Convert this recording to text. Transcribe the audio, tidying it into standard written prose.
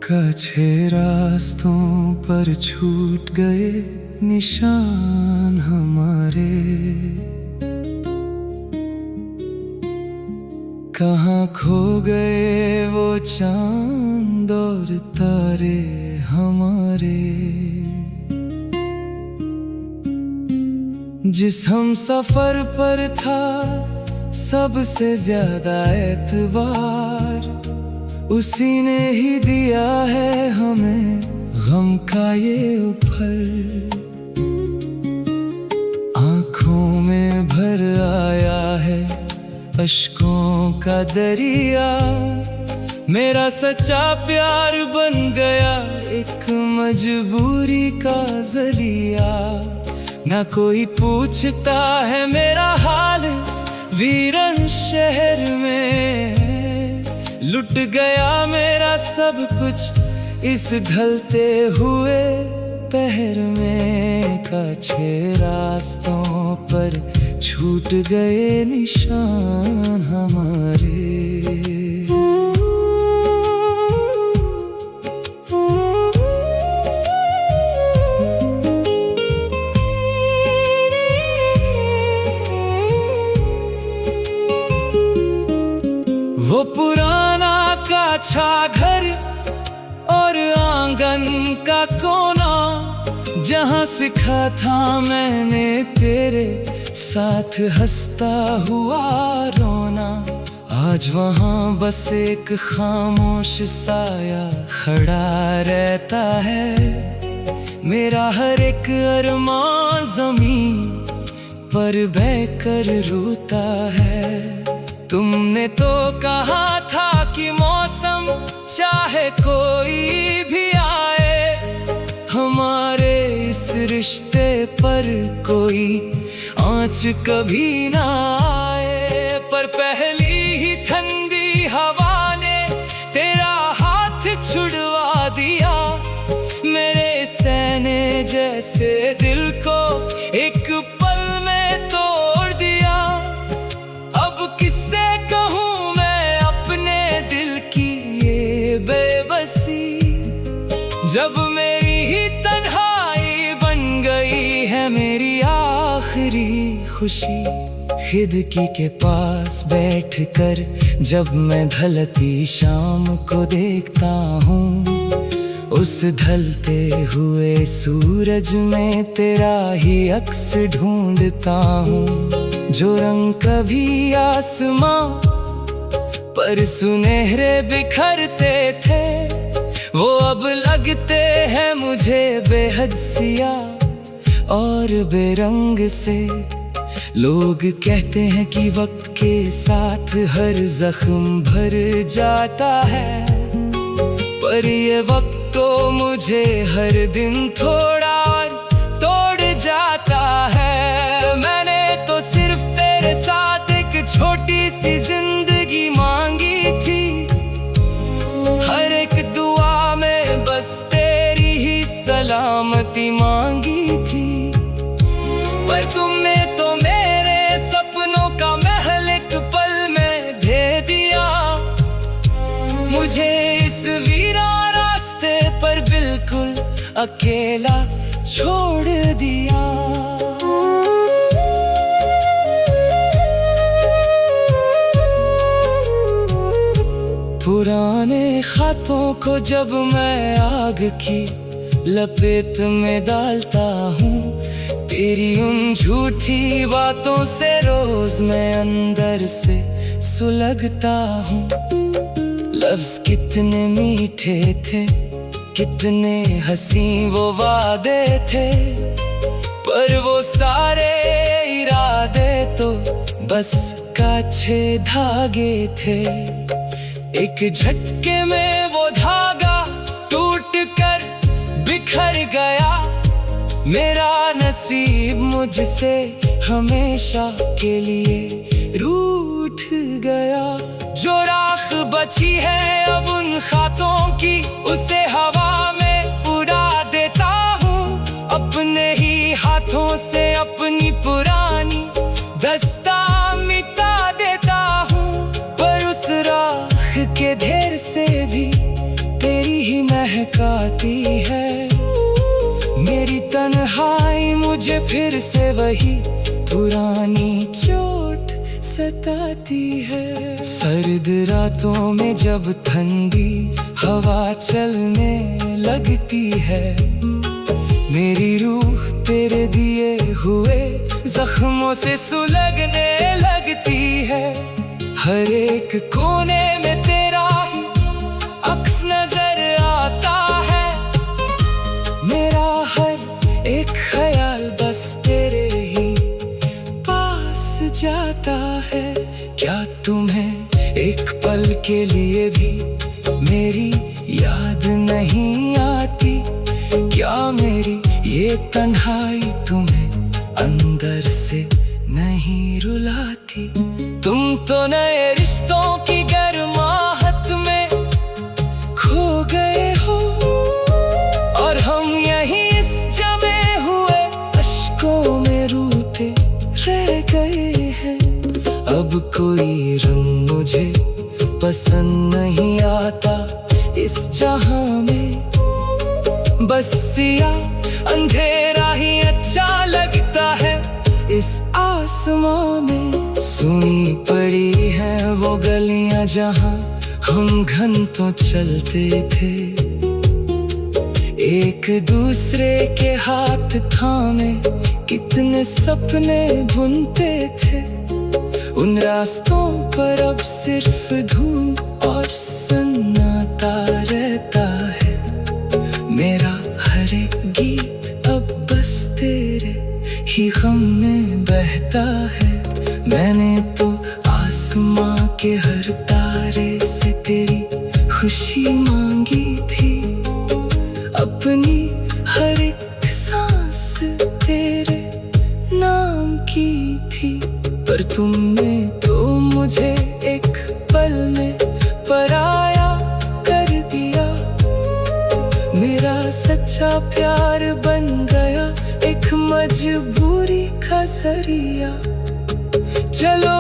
कच्चे रास्तों पर छूट गए निशान हमारे, कहाँ खो गए वो चांद और तारे हमारे। जिस हम सफर पर था सबसे ज्यादा एतबार, उसी ने ही दिया है हमें गम का ये उपहार। आँखों में भर आया है अश्कों का दरिया, मेरा सच्चा प्यार बन गया एक मजबूरी का जरिया। ना कोई पूछता है मेरा हाल इस वीरन शहर में, लुट गया मेरा सब कुछ इस ढलते हुए पहर में। कच्चे रास्तों पर छूट गए निशान हमारे। वो पुराना काछा घर और आंगन का कोना, जहाँ सीखा था मैंने तेरे साथ हंसता हुआ रोना। आज वहाँ बस एक खामोश साया खड़ा रहता है, मेरा हर एक अरमान ज़मीन पर बहकर रोता है। तुमने तो कहा था कि मौसम चाहे कोई भी आए, हमारे इस रिश्ते पर कोई आँच कभी ना आए। पर पहली ही ठंडी हवा ने तेरा हाथ छुड़वा दिया, मेरे सहने जैसे दिल को एक पल में तोड़ दिया। अब किससे कहूँ मैं अपने दिल की ये बेबसी, जब मेरी ही तन्हाई बन गई है मेरी आखिरी खुशी। खिड़की के पास बैठकर जब मैं ढलती शाम को देखता हूँ, उस ढलते हुए सूरज में तेरा ही अक्स ढूंढता हूँ। जो रंग कभी आसमां पर सुनहरे बिखरते थे, वो अब लगते हैं मुझे बेहद सिया और बेरंग से। लोग कहते हैं कि वक्त के साथ हर जख्म भर जाता है, पर ये वक्त तो मुझे हर दिन थोड़ा और तोड़ जाता है। मैंने तो सिर्फ तेरे साथ एक छोटी सी जिंदगी मांगी थी, हर एक दुआ में बस तेरी ही सलामती मांगी थी। पर तुमने तो मेरे सपनों का महल एक पल में दे दिया, मुझे इस वीरा रास्ते पर बिल्कुल अकेला छोड़ दिया। पुराने खातों को जब मैं आग की लपेट में डालता हूँ, तेरी उन झूठी बातों से रोज मैं अंदर से सुलगता हूँ। लफ्ज कितने मीठे थे, कितने हंसी वो वादे थे, पर वो सारे इरादे तो बस काछे धागे थे। एक झटके में वो धागा टूट कर बिखर गया, मेरा नसीब मुझसे हमेशा के लिए रूठ गया। जो राख बची है अब उन खातों की, उसे हवा में उड़ा देता हूँ। अपने ही हाथों से अपनी पुरानी दस्ता मिटा देता हूँ। पर उस राख के ढेर से भी तेरी ही मुझे फिर से वही पुरानी चोट सताती है। सर्द रातों में जब ठंडी हवा चलने लगती है, मेरी रूह तेरे दिए हुए जख्मों से सुलगने लगती है। हर एक कोने में तेरा ही अक्स नजर आता है। मेरा हर एक ख्याल बस तेरे ही पास जाता है। क्या तुम्हें एक पल के लिए भी मेरी याद नहीं आती? क्या मेरी ये तन्हाई तुम्हें अंदर से नहीं रुलाती? तुम तो नए रिश्तों की गर्माहट में खो गए हो, और हम यहीं इस जमे हुए अश्कों में रूठे रह गए हैं। अब कोई रंग मुझे पसंद नहीं आता इस जहां में, बस सियाह अंधेरा ही अच्छा लगता है इस आसमां में। सुनी पड़ी है वो गलियां जहां हम घंटों चलते थे, एक दूसरे के हाथ थामे कितने सपने बुनते थे। उन रास्तों पर अब सिर्फ धूम और सन्नाटा रहता है। मेरा हर एक गीत अब बस तेरे ही गम में बहता है। मैंने तो आसमां के हर तारे से तेरी खुशी मांगी थी, अपनी हर एक सांस तेरे नाम की थी। पर तुमने तो मुझे एक पल में पराया कर दिया। मेरा सच्चा प्यार बन गया एक मजबूरी का जरिया। चलो